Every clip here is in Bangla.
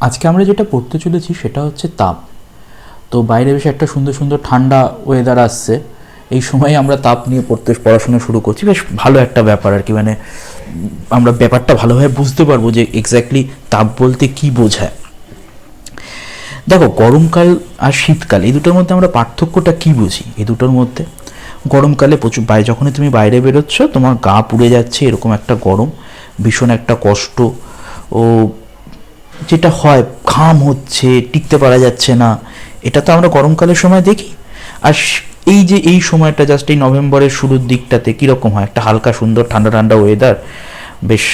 আজকে আমরা যেটা পড়তে চলেছি সেটা হচ্ছে তাপ। তো বাইরে বেশ একটা সুন্দর সুন্দর ঠান্ডা ওয়েদার আসছে, এই সময় আমরা তাপ নিয়ে পড়াশোনা শুরু করছি। বেশ ভালো একটা ব্যাপার আর কি, মানে আমরা ব্যাপারটা ভালোভাবে বুঝতে পারবো যে এক্স্যাক্টলি তাপ বলতে কি বোঝায়। দেখো, গরমকাল আর শীতকাল এই দুটোর মধ্যে আমরা পার্থক্যটা কি বুঝি? এই দুটোর মধ্যে গরমকালে প্রচুর যখনই তুমি বাইরে বেরোচ্ছ তোমার গা পুড়ে যাচ্ছে, এরকম একটা গরম, ভীষণ একটা কষ্ট, ও যেটা হয় ঘাম হচ্ছে, টিকতে পারা যাচ্ছে না, এটা তো আমরা গরমকালের সময় দেখি। আর এই যে এই সময়টা জাস্ট এই নভেম্বরের শুরুর দিকটাতে কীরকম হয়, একটা হালকা সুন্দর ঠান্ডা ঠান্ডা ওয়েদার, বেশ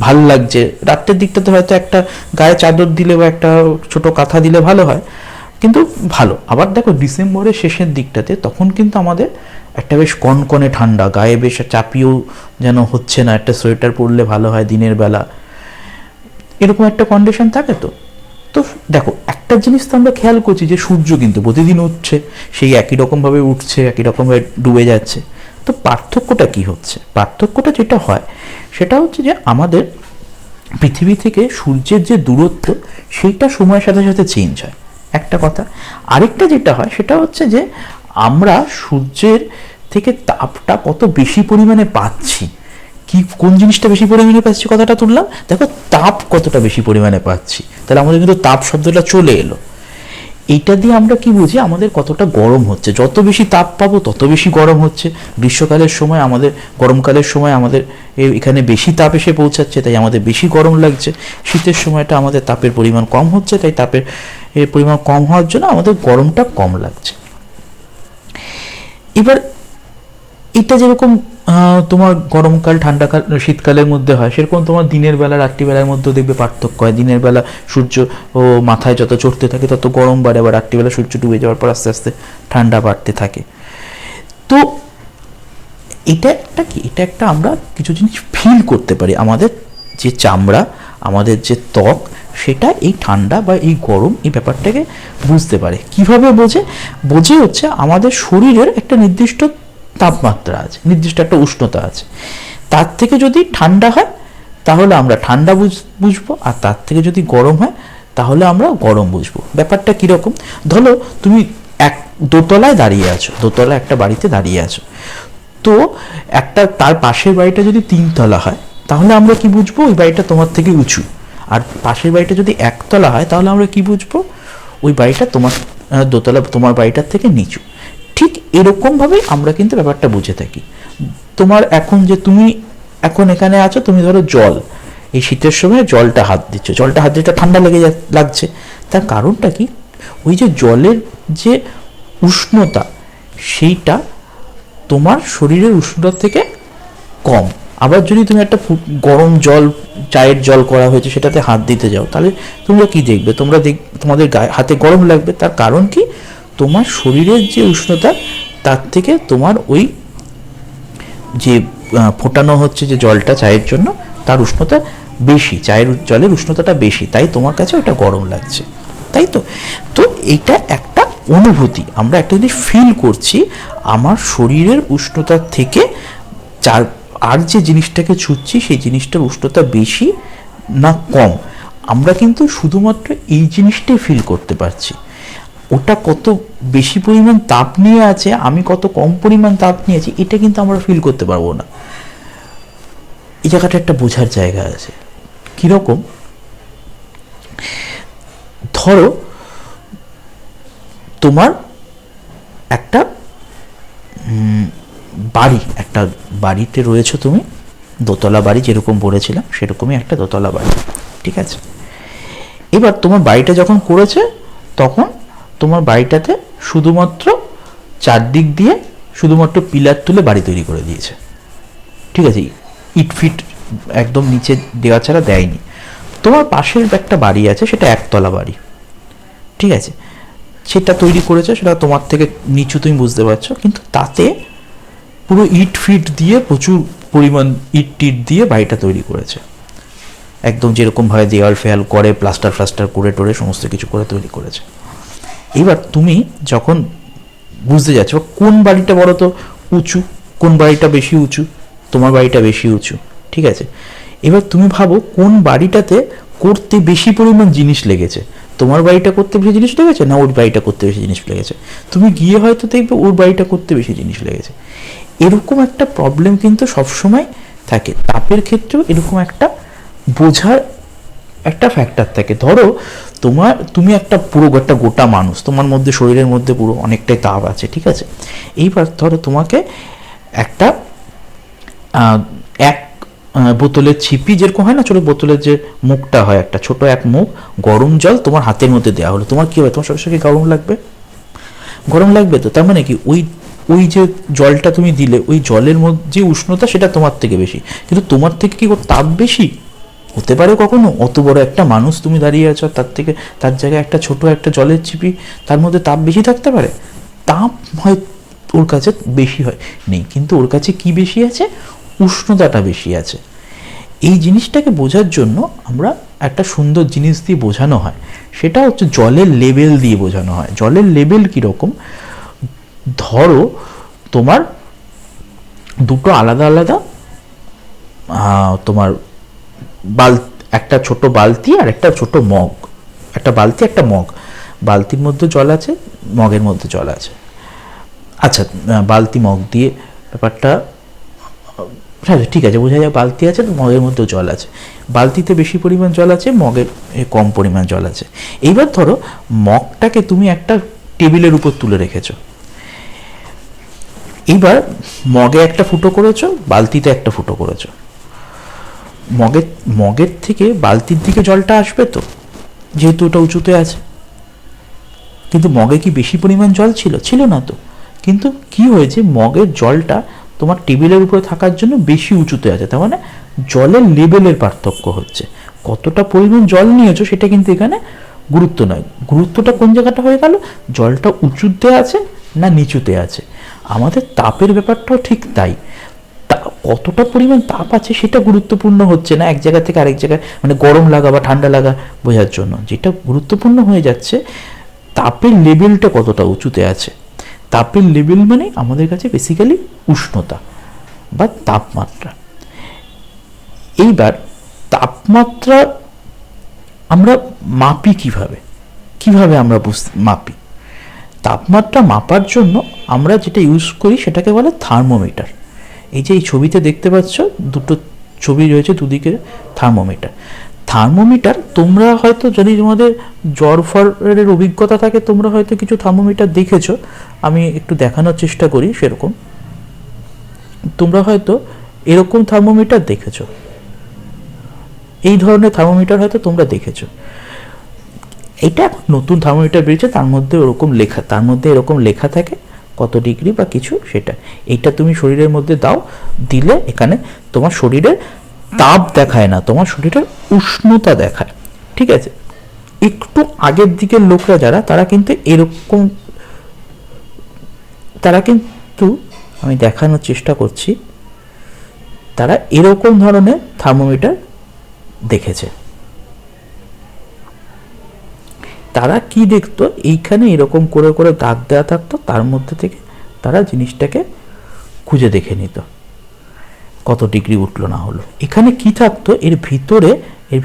ভাল লাগছে। রাত্রের দিকটাতে হয়তো একটা গায়ে চাদর দিলে বা একটা ছোট কাঁথা দিলে ভালো হয়, কিন্তু ভালো। আবার দেখো ডিসেম্বরের শেষের দিকটাতে তখন কিন্তু আমাদের একটা বেশ কনকনে ঠান্ডা, গায়ে বেশ চাপিয়েও যেন হচ্ছে না, একটা সোয়েটার পরলে ভালো হয় দিনের বেলা, এরকম একটা কন্ডিশন থাকে। তো তো দেখো, একটা জিনিস তো আমরা খেয়াল করছি যে সূর্য কিন্তু প্রতিদিন উঠছে, সেই একই রকমভাবে উঠছে, একই রকমভাবে ডুবে যাচ্ছে। তো পার্থক্যটা কি হচ্ছে? পার্থক্যটা যেটা হয় সেটা হচ্ছে যে আমাদের পৃথিবী থেকে সূর্যের যে দূরত্ব সেইটা সময়ের সাথে সাথে চেঞ্জ হয়, একটা কথা। আরেকটা যেটা হয় সেটা হচ্ছে যে আমরা সূর্যের থেকে তাপটা কত বেশি পরিমাণে পাচ্ছি। কি কোন জিনিসটা বেশি পরিমাণে পাচ্ছি কথাটা তুললাম, দেখো তাপ কতটা বেশি পরিমাণে পাচ্ছি, তাহলে আমাদের কিন্তু তাপ শব্দটা চলে এলো। এইটা দিয়ে আমরা কি বুঝি আমাদের কতটা গরম হচ্ছে, যত বেশি তাপ পাবো তত বেশি গরম হচ্ছে। গ্রীষ্মকালের সময় আমাদের, গরমকালের সময় আমাদের এখানে বেশি তাপ এসে পৌঁছাচ্ছে, তাই আমাদের বেশি গরম লাগছে। শীতের সময়টা আমাদের তাপের পরিমাণ কম হচ্ছে, তাই তাপের পরিমাণ কম হওয়ার জন্য আমাদের গরমটা কম লাগছে। এবার এটা যেরকম তোমার গরমকাল ঠান্ডাকাল শীতকালের মধ্যে হয়, সেরকম তোমার দিনের বেলা রাত্রিবেলার মধ্যেও দেখবে পার্থক্য হয়। দিনের বেলা সূর্য ও মাথায় যত চড়তে থাকে তত গরম বাড়ে, আবার রাত্রিবেলা সূর্য ডুবে যাওয়ার পর আস্তে আস্তে ঠান্ডা বাড়তে থাকে। তো এটা একটা কি, এটা একটা আমরা কিছু জিনিস ফিল করতে পারি। আমাদের যে চামড়া, আমাদের যে ত্বক, সেটা এই ঠান্ডা বা এই গরম এই ব্যাপারটাকে বুঝতে পারে। কিভাবে বোঝে হচ্ছে আমাদের শরীরের একটা নির্দিষ্ট তাপমাত্রা আছে, নির্দিষ্ট একটা উষ্ণতা আছে। তার থেকে যদি ঠান্ডা হয় তাহলে আমরা ঠান্ডা বুঝবো, আর তার থেকে যদি গরম হয় তাহলে আমরা গরম বুঝবো। ব্যাপারটা কীরকম, ধরো তুমি দোতলায় দাঁড়িয়ে আছো, দোতলা একটা বাড়িতে দাঁড়িয়ে আছো, তো একটা তার পাশের বাড়িটা যদি 3 তলা হয় তাহলে আমরা কি বুঝবো, ওই বাড়িটা তোমার থেকে উঁচু। আর পাশের বাড়িটা যদি 1 তলা হয় তাহলে আমরা কি বুঝবো, ওই বাড়িটা তোমার দোতলা তোমার বাড়িটার থেকে নিচু। ঠিক এরকমভাবেই আমরা কিন্তু ব্যাপারটা বুঝে থাকি। তোমার এখন যে তুমি এখন এখানে আছো, তুমি ধরো জল, এই শীতের সময় জলটা হাত দিচ্ছ, জলটা হাত দিতে ঠান্ডা লাগছে, তার কারণটা কি, ওই যে জলের যে উষ্ণতা সেইটা তোমার শরীরের উষ্ণতার থেকে কম। আবার যদি তুমি একটা গরম জল, চায়ের জল করা হয়েছে, সেটাতে হাত দিতে যাও, তাহলে তোমরা কি দেখবে, তোমাদের গায়ে হাতে গরম লাগবে। তার কারণ কি, তোমার শরীরের যে উষ্ণতা তার থেকে তোমার ওই যে ফোটানো হচ্ছে যে জলটা চায়ের জন্য, তার উষ্ণতা বেশি, জলের উষ্ণতাটা বেশি, তাই তোমার কাছে ওটা গরম লাগছে, তাই তো। তো এটা একটা অনুভূতি, আমরা একটা জিনিস ফিল করছি, আমার শরীরের উষ্ণতার থেকে আর যে জিনিসটাকে ছুঁচ্ছি সেই জিনিসটার উষ্ণতা বেশি না কম, আমরা কিন্তু শুধুমাত্র এই জিনিসটাই ফিল করতে পারছি। ওটা কত বেশি পরিমাণ তাপ নিয়ে আছে, আমি কত কম পরিমাণ তাপ নিয়েছি, এটা কিন্তু আমরা ফিল করতে পারবো না। এই জায়গাটা একটা বোঝার জায়গা আছে। কিরকম, ধরো তোমার একটা একটা বাড়িতে রয়েছে তুমি, দোতলা বাড়ি যেরকম বলেছিলাম সেরকমই একটা দোতলা বাড়ি, ঠিক আছে। এবার তোমার বাড়িটা যখন করেছে তখন তোমার বাড়িটাতে শুধুমাত্র চারদিক দিয়ে শুধুমাত্র পিলার তুলে বাড়ি তৈরি করে দিয়েছে, ঠিক আছে, ইট ফিট একদম নিচে দেওয়া ছাড়া দেয়নি। তোমার পাশের একটা বাড়ি আছে, সেটা 1 তলা বাড়ি, ঠিক আছে, সেটা তৈরি করেছে, সেটা তোমার থেকে নিচু, তুমি বুঝতে পারছো, কিন্তু তাতে পুরো ইট ফিট দিয়ে, প্রচুর পরিমাণ ইট টিট দিয়ে বাড়িটা তৈরি করেছে, একদম যেরকমভাবে দেওয়াল ফেয়াল করে প্লাস্টার করে টোরে সমস্ত কিছু করে তৈরি করেছে। এবার তুমি যখন বুঝতে যাচ্ছ কোন বাড়িটা বলো তো উঁচু, কোন বাড়িটা বেশি উঁচু, তোমার বাড়িটা বেশি উঁচু, ঠিক আছে। এবার তুমি ভাবো কোন বাড়িটাতে করতে বেশি পরিমাণ জিনিস লেগেছে, তোমার বাড়িটা করতে বেশি জিনিস লেগেছে না ওর বাড়িটা করতে বেশি জিনিস লেগেছে, তুমি গিয়ে হয়তো দেখবে ওর বাড়িটা করতে বেশি জিনিস লেগেছে। এরকম একটা প্রবলেম কিন্তু সবসময় থাকে। তাপের ক্ষেত্রেও এরকম একটা বোঝার একটা ফ্যাক্টর থাকে। ধরো তুমি একটা পুরো একটা গোটা মানুষ, তোমার মধ্যে শরীরের মধ্যে পুরো অনেকটাই তাপ আছে, ঠিক আছে। এইবার ধরো তোমাকে একটা এক বোতলের ছিপি, যেরকম হয় না ছোটো বোতলের যে মুখটা হয়, একটা ছোট এক মুখ গরম জল তোমার হাতের মধ্যে দেওয়া হলো, তোমার কী হবে? তোমার সঙ্গে সঙ্গে গরম লাগবে, গরম লাগবে তো। তার মানে কি ওই ওই যে জলটা তুমি দিলে, ওই জলের মধ্যে যে উষ্ণতা সেটা তোমার থেকে বেশি, কিন্তু তোমার থেকে কি তাপ বেশি হতে পারে কখনো? অত বড় একটা মানুষ তুমি দাঁড়িয়ে আছো, তার জায়গায় একটা ছোট একটা জলের ছিপি, তার মধ্যে তাপ বেশি থাকতে পারে? তাপ হয় ওর কাছে বেশি হয় নেই, কিন্তু ওর কাছে কি বেশি আছে? উষ্ণতাটা বেশি আছে। এই জিনিসটাকে বোঝার জন্য আমরা একটা সুন্দর জিনিস দিয়ে বোঝানো হয়, সেটা হচ্ছে জলের লেভেল দিয়ে বোঝানো হয়। জলের লেভেল কীরকম? ধরো তোমার দুটো আলাদা আলাদা তোমার একটা ছোট বালতি আর একটা ছোট মগ, একটা বালতি একটা মগ, বালতির মধ্যে জল আছে, মগের মধ্যে জল আছে। আচ্ছা, বালতি মগ দিয়ে ব্যাপারটা ঠিক আছে, বোঝা যায় বালতি আছে, মগের মধ্যেও জল আছে। বালতিতে বেশি পরিমাণ জল আছে, মগের কম পরিমাণ জল আছে। এইবার ধরো মগটাকে তুমি একটা টেবিলের উপর তুলে রেখেছো, এইবার মগে একটা ফুটো করেছো, বালতিতে একটা ফুটো করেছো। মগের থেকে বালতির দিকে জলটা আসবে তো, যেহেতু ওটা উঁচুতে আছে। কিন্তু মগে কি বেশি পরিমাণ জল ছিল না তো। কিন্তু কি হয়েছে, মগের জলটা তোমার টেবিলের উপরে থাকার জন্য বেশি উঁচুতে আছে, তার মানে জলের লেভেলের পার্থক্য হচ্ছে। কতটা পরিমাণ জল নিয়েছো সেটা কিন্তু এখানে গুরুত্ব নয়, গুরুত্বটা কোন জায়গাটা হয়ে গেল, জলটা উঁচুতে আছে না নিচুতে আছে। আমাদের তাপের ব্যাপারটাও ঠিক তাই, কতটা পরিমাণ তাপ আছে সেটা গুরুত্বপূর্ণ হচ্ছে না এক জায়গা থেকে আরেক জায়গায়, মানে গরম লাগা বা ঠান্ডা লাগা বোঝার জন্য। যেটা গুরুত্বপূর্ণ হয়ে যাচ্ছে তাপের লেভেলটা কতটা উঁচুতে আছে। তাপের লেভেল মানে আমাদের কাছে বেসিক্যালি উষ্ণতা বা তাপমাত্রা। এইবার তাপমাত্রা আমরা মাপি কিভাবে আমরা মাপি? তাপমাত্রা মাপার জন্য আমরা যেটা ইউজ করি সেটাকে বলে থার্মোমিটার। এই যে এই ছবিতে দেখতে পাচ্ছ দুটো ছবি রয়েছে, দুদিকে থার্মোমিটার তোমরা হয়তো যদি তোমাদের জ্বর ফরের অভিজ্ঞতা থাকে, তোমরা হয়তো কিছু থার্মোমিটার দেখেছো। আমি একটু দেখানোর চেষ্টা করি। সেরকম তোমরা হয়তো এরকম থার্মোমিটার দেখেছো, এই ধরনের থার্মোমিটার হয়তো তোমরা দেখেছো। এটা নতুন থার্মোমিটার বেরিয়েছে, তার মধ্যে এরকম লেখা থাকে কত ডিগ্রি বা কিছু, সেটা এইটা তুমি শরীরের মধ্যে দিলে এখানে তোমার শরীরের তাপ দেখায় না, তোমার শরীরের উষ্ণতা দেখায়, ঠিক আছে। একটু আগের দিকের লোকরা যারা, তারা কিন্তু আমি দেখানোর চেষ্টা করছি, তারা এরকম ধরনের থার্মোমিটার দেখেছে। তারা কি দেখতো, এইখানে এরকম করে করে দাগ দেওয়া থাকতো, তার মধ্যে থেকে তারা জিনিসটাকে খুঁজে দেখে নিত কত ডিগ্রি উঠলো না হলো। এখানে কি থাকতো, এর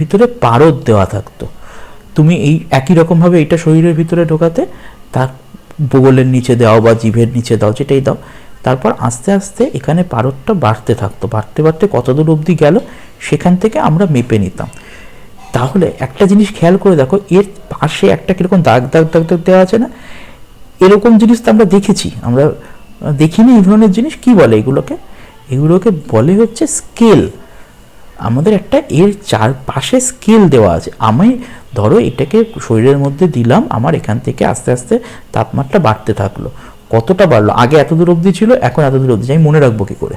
ভিতরে পারদ দেওয়া থাকতো। তুমি এই একই রকমভাবে এটা শরীরের ভিতরে ঢোকাতে, তার বগলের নিচে দাও বা জিভের নিচে দাও, যেটাই দাও, তারপর আস্তে আস্তে এখানে পারদটা বাড়তে থাকতো, বাড়তে বাড়তে কতদূর অবধি গেল সেখান থেকে আমরা মেপে নিতাম। তাহলে একটা জিনিস খেয়াল করে দেখো, এর পাশে একটা কিরকম দাগ দাগ দাগ দাগ দেওয়া আছে না, এরকম জিনিস তো আমরা দেখেছি, আমরা দেখিনি এই ধরনের জিনিস। কি বলে এগুলোকে বলে হচ্ছে স্কেল। আমাদের একটা এর চারপাশে স্কেল দেওয়া আছে। আমি ধরো এটাকে শরীরের মধ্যে দিলাম, আমার এখান থেকে আস্তে আস্তে তাপমাত্রা বাড়তে থাকলো। কতটা বাড়লো, আগে এত দূর অবধি ছিল, এখন এত দূর অবধি, আমি মনে রাখবো কি করে?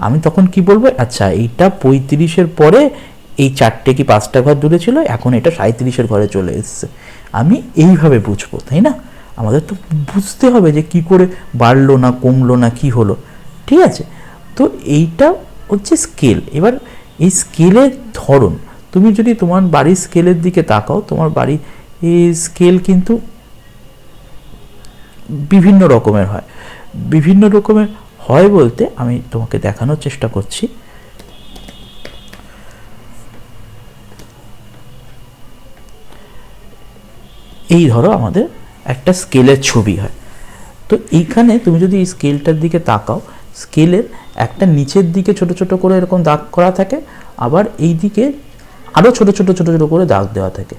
আমি তখন কি বলবো, আচ্ছা এইটা 35-এর পরে এই 4টে কি 5টা ঘর দূরে ছিল, এখন এটা 37-এর ঘরে চলে এসছে। আমি এইভাবে বুঝবো, তাই না? আমাদের তো বুঝতে হবে যে কি করে বাড়লো না কমলো না কি হলো, ঠিক আছে। তো এইটা হচ্ছে স্কেল। এবার এই স্কেলের ধরন, তুমি যদি তোমার বাড়ির স্কেলের দিকে তাকাও, তোমার বাড়ির এই স্কেল কিন্তু বিভিন্ন রকমের হয় বলতে আমি তোমাকে দেখানোর চেষ্টা করছি। এই ধরো আমাদের একটা স্কেলের ছবি হয়। তো এইখানে তুমি যদি এই স্কেলটার দিকে তাকাও, স্কেলের একটা নিচের দিকে ছোট ছোট করে এরকম দাগ করা থাকে, আবার এই দিকে আরও ছোট ছোট ছোট ছোট করে দাগ দেওয়া থাকে।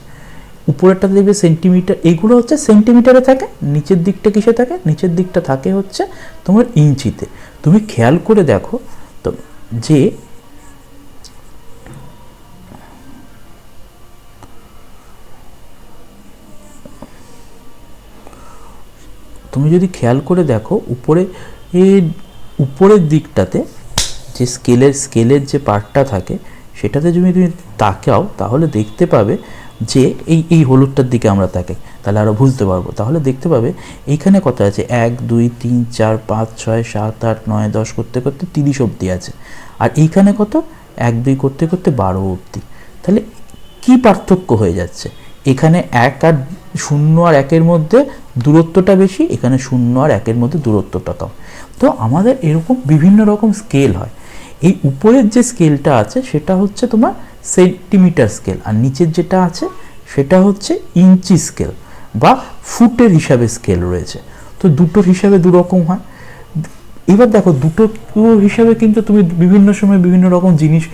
উপরেরটা দেখবে সেন্টিমিটার, এইগুলো হচ্ছে সেন্টিমিটারে থাকে, নিচের দিকটা কিসে থাকে, নিচের দিকটা থাকে হচ্ছে তোমার ইঞ্চিতে। তুমি খেয়াল করে দেখো তো যে তুমি যদি খেয়াল করে দেখো উপরের দিকটাতে যে স্কেলের যে পার্টটা থাকে সেটাতে যদি তুমি তাকাও তাহলে দেখতে পাবে যে এই হলুদটার দিকে আমরা তাকাই তাহলে আরও বুঝতে পারবো। তাহলে দেখতে পাবে এইখানে কত আছে, 1 2 3 4 5 6 7 8 9 10 করতে করতে 30 অবধি আছে, আর এইখানে কত 1 2 করতে করতে 12 অবধি। তাহলে কি পার্থক্য হয়ে যাচ্ছে, এখানে 1 আর 0 আর 1-এর মধ্যে দূরত্বটা বেশি, এখানে 0 আর 1-এর মধ্যে দূরত্বটা কম। তো আমাদের এরকম বিভিন্ন রকম স্কেল হয়। এই উপরের যে স্কেলটা আছে সেটা হচ্ছে তোমার সেন্টিমিটার স্কেল, আর নিচের যেটা আছে সেটা হচ্ছে ইঞ্চি স্কেল বা ফুটের হিসাবে স্কেল রয়েছে। তো দুটোর হিসাবে দুরকম হয়। এবার দেখো দুটো হিসাবে কিন্তু তুমি বিভিন্ন সময় বিভিন্ন রকম জিনিস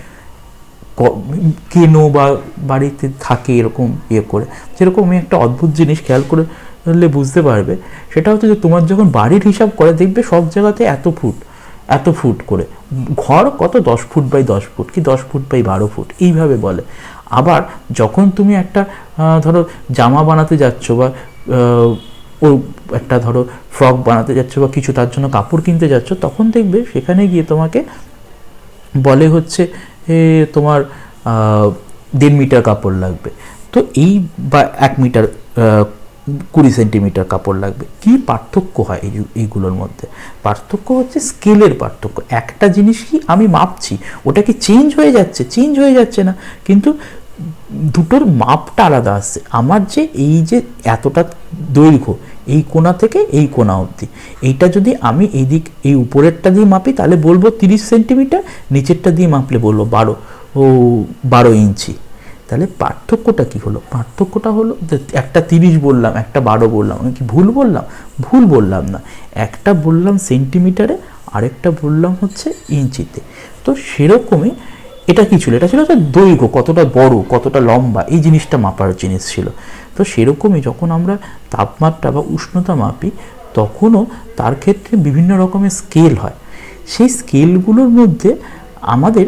কেনো বা বাড়িতে থাকে এরকম করে। যেরকম আমি একটা অদ্ভুত জিনিস খেয়াল করলে বুঝতে পারবে, সেটা হচ্ছে যে তোমার যখন বাড়ির হিসাব করে দেখবে সব জায়গাতে এত ফুট করে, ঘর কত 10 ফুট বাই 10 ফুট কি 10 ফুট বাই 12 ফুট এইভাবে বলে। আবার যখন তুমি একটা ধরো জামা বানাতে যাচ্ছ বা ও একটা ধরো ফ্রক বানাতে যাচ্ছ বা কিছু তার জন্য কাপড় কিনতে যাচ্ছ, তখন দেখবে সেখানে গিয়ে তোমাকে বলে হচ্ছে তোমার 1.5 মিটার কাপড় লাগবে, তো এই বা 1 মিটার 20 সেন্টিমিটার কাপড় লাগবে। কি পার্থক্য হয় এইগুলোর মধ্যে? পার্থক্য হচ্ছে স্কেলের পার্থক্য। একটা জিনিস কি আমি মাপছি, ওটা কি চেঞ্জ হয়ে যাচ্ছে না, কিন্তু দুটোর মাপটা আলাদা আসছে। আমার যে এই যে এতটা দৈর্ঘ্য এই কোণা থেকে এই কোণা অবধি, এইটা যদি আমি এই উপরেরটা দিয়ে মাপি তাহলে বলবো 30 সেন্টিমিটার, নিচেরটা দিয়ে মাপলে বলবো 12 ইঞ্চি। তাহলে পার্থক্যটা কি হলো? পার্থক্যটা হলো একটা 30 বললাম, একটা 12 বললাম, আমি কি ভুল বললাম? ভুল বললাম না। একটা বললাম সেন্টিমিটারে, আরেকটা বললাম হচ্ছে ইঞ্চিতে। তো সেরকমই এটা কি ছিল, এটা ছিল হচ্ছে দৈর্ঘ্য, কতটা বড় কতটা লম্বা এই জিনিসটা মাপার জিনিস ছিল। তো সেরকমই যখন আমরা তাপমাত্রা বা উষ্ণতা মাপি তখনও তার ক্ষেত্রে বিভিন্ন রকমের স্কেল হয়। সেই স্কেলগুলোর মধ্যে আমাদের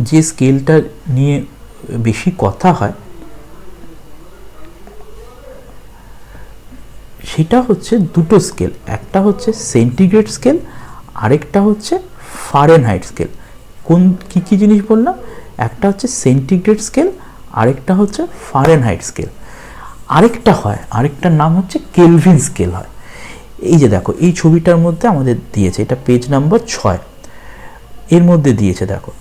যে স্কেলটা নিয়ে বেশি কথা হয় সেটা হচ্ছে দুটো স্কেল, একটা হচ্ছে সেন্টিগ্রেড স্কেল, আরেকটা হচ্ছে ফারেনহাইট স্কেল। কোন কি জিনিস বললাম? একটা হচ্ছে সেন্টিগ্রেড স্কেল, আরেকটা হচ্ছে ফারেনহাইট স্কেল। আরেকটার নাম হচ্ছে কেলভিন স্কেল হয়। এই যে দেখো এই ছবিটার মধ্যে আমাদের দিয়েছে, এটা পেজ নাম্বার 6, এর মধ্যে দিয়েছে দেখো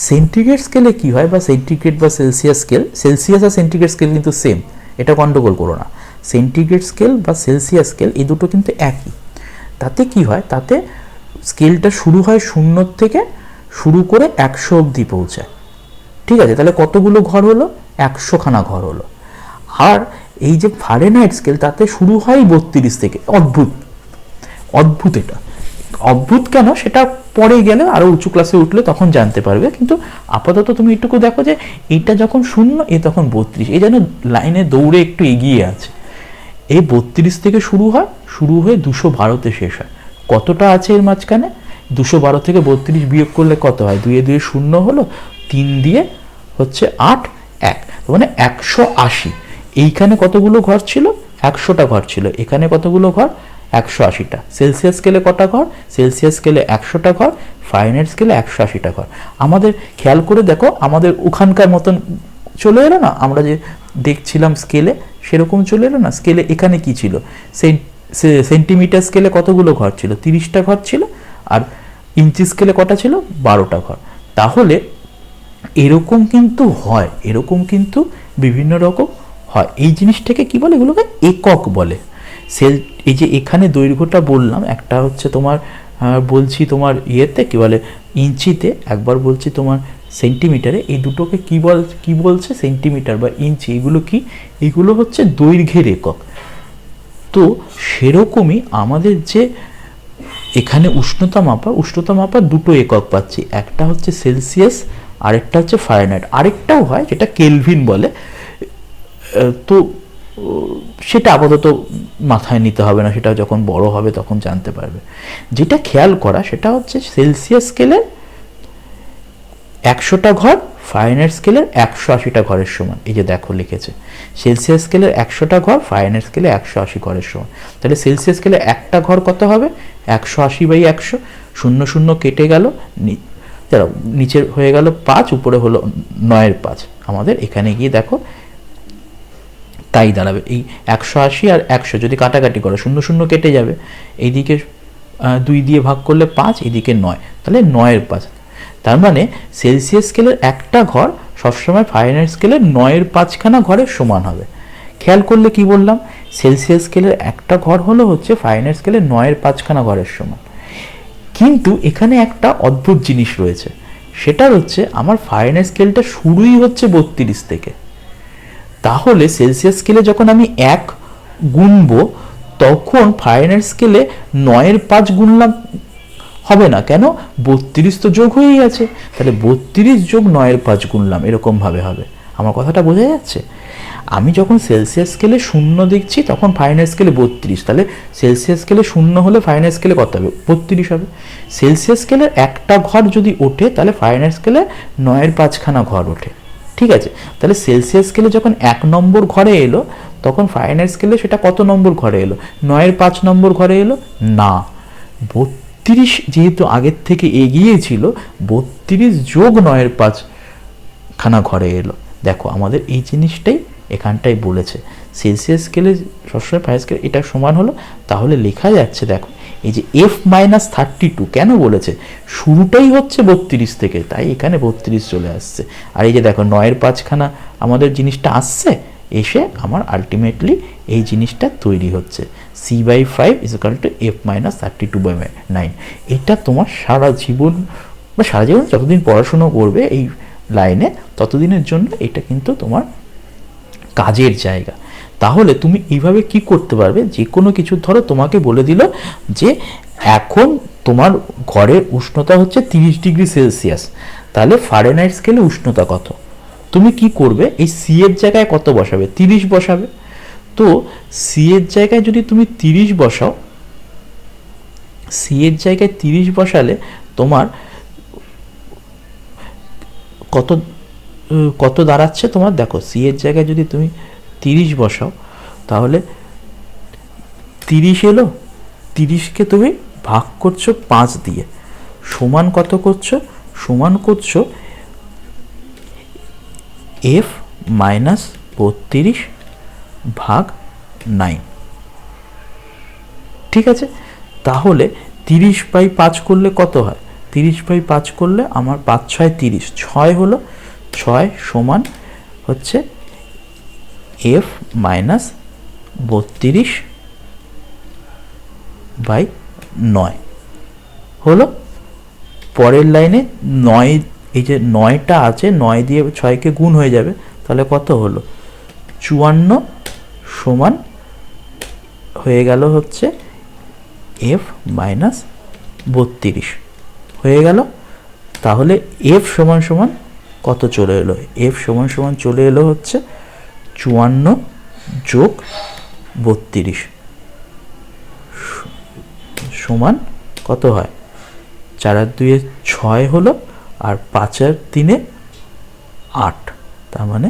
সেন্টিগ্রেড স্কেলে কি হয়, বা সেন্টিগ্রেড বা সেলসিয়াস স্কেল, সেলসিয়াস আর সেন্টিগ্রেড স্কেল কিন্তু সেম, এটা গন্ডগোল করো না। সেন্টিগ্রেড স্কেল বা সেলসিয়াস স্কেল এই দুটো কিন্তু একই। তাতে কি হয়, তাতে স্কেলটা শুরু হয় 0 থেকে শুরু করে 100 অবধি পৌঁছায়। ঠিক আছে, তাহলে কতগুলো ঘর হলো? 100খানা ঘর হলো। আর এই যে ফারেনহাইট স্কেল তাতে শুরু হয় 32 থেকে। অদ্ভুত এটা অদ্ভুত কেন সেটা পরে গেলে আরো উঁচু ক্লাসে উঠলে তখন জানতে পারবে, কিন্তু আপাতত তুমি একটু দেখো যে এইটা যখন 0 এ তখন 32, এই যেন লাইনে দৌড়ে একটু এগিয়ে আছে। এই 32 থেকে শুরু হয়ে 212-তে শেষ হয়। কতটা আছে এর মাঝখানে? 212 থেকে 32 বিয়োগ করলে কত হয়? 2 এ 2 শূন্য হলো, 3 দিয়ে হচ্ছে 8 1, মানে 180। এইখানে কতগুলো ঘর ছিল? 100টা ঘর ছিল। এখানে কতগুলো ঘর? 180টা। সেলসিয়াস স্কেলে কটা ঘর? সেলসিয়াস স্কেলে 100টা ঘর, ফারেনহাইট স্কেলে 180টা ঘর। আমাদের খেয়াল করে দেখো আমাদের ওখানকার মতন চলে এলো না, আমরা যে দেখছিলাম স্কেলে সেরকম চলে এলো না। স্কেলে এখানে কি ছিল? সেন্টিমিটার স্কেলে কতগুলো ঘর ছিল? 30টা ঘর ছিল, আর ইঞ্চি স্কেলে কটা ছিল? 12টা ঘর। তাহলে এরকম কিন্তু হয়, এরকম কিন্তু বিভিন্ন রকম হয়। এই জিনিসটাকে কি বলে? এগুলোকে একক বলে। এই যে এখানে দৈর্ঘ্যটা বললাম, একটা হচ্ছে তোমার বলছি তোমার ইয়েতে কি বলে ইঞ্চিতে, একবার বলছি তোমার সেন্টিমিটারে, এই দুটোকে কি বলছে, সেন্টিমিটার বা ইঞ্চি, এগুলো কি, এগুলো হচ্ছে দৈর্ঘ্যের একক। তো সেরকমই আমাদের যে এখানে উষ্ণতা মাপা দুটো একক পাচ্ছি, একটা হচ্ছে সেলসিয়াস, আরেকটা হচ্ছে ফারেনহাইট, আরেকটাও হয় যেটা কেলভিন বলে। তো সেটা আপাতত মাথায় নিতে হবে না, সেটা যখন বড় হবে তখন জানতে পারবে। যেটা খেয়াল করা সেটা হচ্ছে সেলসিয়াস স্কেলের 100টা ঘর ফারেনহাইট স্কেলের 180টা ঘরের সমান। এই যে দেখো লিখেছে সেলসিয়াস স্কেলের 100টা ঘর ফারেনহাইট স্কেলে 180 ঘরের সমান। তাহলে সেলসিয়াস স্কেলে একটা ঘর কত হবে, 180/100, 0 কেটে গেল, নিচের হয়ে গেল 5, উপরে হলো 9-এর 5। আমাদের এখানে গিয়ে দেখো তাই দাঁড়াবে, এই 180 আর 100 যদি কাটাকাটি করো 0 কেটে যাবে, এইদিকে 2 দিয়ে ভাগ করলে 5, এদিকে 9, তাহলে 9-এর 5। তার মানে সেলসিয়াস স্কেলের একটা ঘর সবসময় ফারেনহাইট স্কেলের 9-এর 5খানা ঘরের সমান হবে। খেয়াল করলে কি বললাম, সেলসিয়াস স্কেলের একটা ঘর হলো হচ্ছে ফারেনহাইট স্কেলের 9-এর 5খানা ঘরের সমান। কিন্তু এখানে একটা অদ্ভুত জিনিস রয়েছে, সেটা হচ্ছে আমার ফারেনহাইট স্কেলটা শুরুই হচ্ছে 32 থেকে। তাহলে সেলসিয়াস স্কেলে যখন আমি 1 গুনবো তখন ফারেনহাইট স্কেলে 9-এর 5 গুনলাম হবে না, কেন, 32 তো যোগ হয়েই আছে, তাহলে 32 যোগ 9-এর 5 গুনলাম, এরকমভাবে হবে। আমার কথাটা বোঝা যাচ্ছে? আমি যখন সেলসিয়াস স্কেলে 0 দেখছি তখন ফারেনহাইট স্কেলে 32, তাহলে সেলসিয়াস স্কেলে 0 হলে ফারেনহাইট স্কেলে কত হবে, 32 হবে। সেলসিয়াস স্কেলের একটা ঘর যদি ওঠে তাহলে ফারেনহাইট স্কেলে 9-এর 5খানা ঘর ওঠে, ঠিক আছে। তাহলে সেলসিয়াস স্কেলে যখন 1 নম্বর ঘরে এলো তখন ফারেনহাইট স্কেলে সেটা কত নম্বর ঘরে এলো, 9-এর 5 নম্বর ঘরে এলো না, 32 যেহেতু আগের থেকে এগিয়ে ছিল, 32 যোগ 9-এর 5খানা ঘরে এলো। দেখো আমাদের এই জিনিসটাই এখানটাই বলেছে, সেলসিয়াস স্কেলে সবসময় ফারেনহাইট স্কেলে এটা সমান হলো। তাহলে লেখা যাচ্ছে দেখো এই যে F-32 কেন বলেছে, শুরুটাই হচ্ছে 32 থেকে, তাই এখানে 32 চলে আসছে। আর এই যে দেখো 9-এর 5খানা আমাদের জিনিসটা আসছে, এসে আমার আলটিমেটলি এই জিনিসটা তৈরি হচ্ছে, C/5 = F-32/9। এটা তোমার সারা জীবন যতদিন পড়াশুনো করবে এই লাইনে ততদিনের জন্য এটা কিন্তু তোমার কাজের জায়গা। তাহলে তুমি এইভাবে কি করতে পারবে, যে কোনো কিছু, ধরো তোমাকে বলে দিল যে এখন তোমার ঘরের উষ্ণতা হচ্ছে 30°C, তাহলে ফারেনহাইট স্কেলে উষ্ণতা কত, তুমি কি করবে, এই সি এর জায়গায় কত বসাবে, 30 বসাবে। তো সি এর জায়গায় যদি তুমি 30 বসাও, সি এর জায়গায় 30 বসালে তোমার কত দাঁড়াচ্ছে, তোমার দেখো সি এর জায়গায় যদি তুমি 30 বসাও তাহলে 30 এলো, 30কে তুমি ভাগ করছো 5 দিয়ে, সমান কত করছো, সমান করছো F-32/9, ঠিক আছে। তাহলে 30/5 করলে কত হয়, 30/5 করলে আমার 5 × 6 = 30, 6 হলো, 6 সমান হচ্ছে F-32/9 হলো। পরের লাইনে 9, এই যে 9টা আছে, 9 দিয়ে 6কে গুণ হয়ে যাবে, তাহলে কত হলো, 54 সমান হয়ে গেল হচ্ছে F-32 হয়ে গেল। তাহলে F সমান সমান কত চলে এলো, F সমান সমান চলে এলো হচ্ছে 54 যোগ 32 সমান কত হয়, 4 আর 2 6 হলো, আর 5 আর 3 8, তার মানে